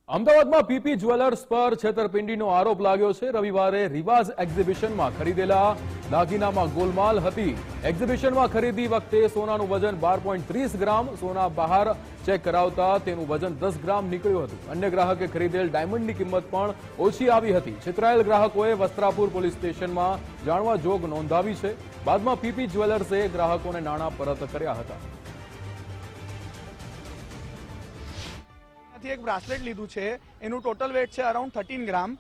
અમદાવાદમાં PP jewellers પર છેતરપિંડીનો આરોપ લાગ્યો છે। રવિવારે રિવાઝ એક્ઝિબિશનમાં ખરીદેલા દાગીનામાં ગોલમાલ હતી। એક્ઝિબિશનમાં ખરીદી વખતે સોનાનું વજન 12.30 ગ્રામ, સોના બહાર ચેક કરાવતા તેનું વજન 10 ગ્રામ નીકળ્યું હતું। અન્ય ગ્રાહકે ખરીદેલ ડાયમંડની કિંમત પણ ઓછી આવી હતી। છેતરાયેલ ગ્રાહકોએ વસ્ત્રાપુર પોલીસ સ્ટેશનમાં જાણવા જોગ નોંધાવી છે। બાદમાં પીપી જ્વેલર્સે ગ્રાહકોને નાણાં પરત કર્યા હતા। एक ब्रासलेट लीधु छे, एनु टोटल वेट छे अराउंड 13 ग्राम,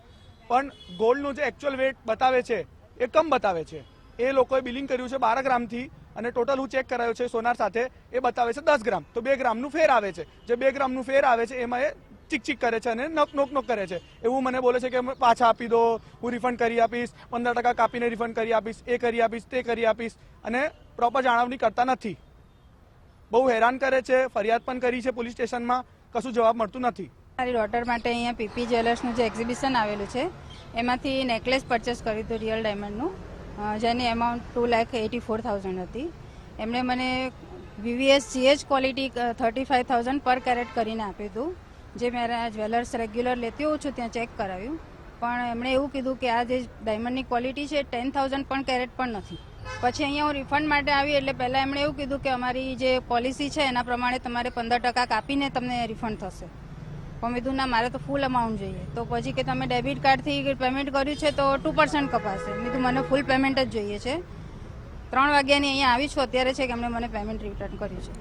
पण गोल्डનું જે एक्चुअल वेट बतावे छे એ कम बतावे छे। એ લોકોએ બિલિંગ કર્યું છે 12 ગ્રામથી અને ટોટલ હું ચેક કરાયો છે સોનાર સાથે એ બતાવે છે 10 ગ્રામ, તો 2 ગ્રામનું ફેર આવે છે। જે 2 ગ્રામનું ફેર આવે છે એમાં એ ચીક કરે છે અને નોક કરે છે। એવું મને બોલે છે કે પાછા આપી દો, હું રિફંડ કરી આપીશ, 15% કાપીને રિફંડ કરી આપીશ, એ કરી આપીશ, તે કરી આપીશ, અને પ્રોપર જાણવણી કરતા નથી। બહુ હેરાન કરે છે। ફરિયાદ પણ કરી છે પોલીસ સ્ટેશનમાં, કશું જવાબ મળતું નથી। મારી ડોટર માટે અહીંયા પીપી જ્વેલર્સનું જે એક્ઝિબિશન આવેલું છે એમાંથી નેકલેસ પરચેસ કર્યું હતું રિયલ ડાયમંડનું, જેની એમાઉન્ટ 2,84,000 હતી। એમણે મને VVS GH ક્વોલિટી 35,000 પર કેરેટ કરીને આપ્યું હતું, જે મેરા જ્વેલર્સ રેગ્યુલર લેતી હોઉં છું ત્યાં ચેક કરાવ્યું, પણ એમણે એવું કીધું કે આ જે ડાયમંડની ક્વોલિટી છે 10,000 પણ કેરેટ પણ નથી। પછી અહીંયા હું રિફંડ માટે આવી એટલે પહેલાં એમણે એવું કીધું કે અમારી જે પોલિસી છે એના પ્રમાણે તમારે 15% કાપીને તમને રિફંડ થશે। પણ મેં કીધું ના, મારે તો ફૂલ અમાઉન્ટ જોઈએ। તો પછી કે તમે ડેબિટ કાર્ડથી પેમેન્ટ કર્યું છે તો 2% કપાશે। મેં કીધું મને ફૂલ પેમેન્ટ જ જોઈએ છે। 3 વાગ્યાની અહીંયા આવી છું અત્યારે છે કે એમણે મને પેમેન્ટ રિટર્ન કર્યું છે।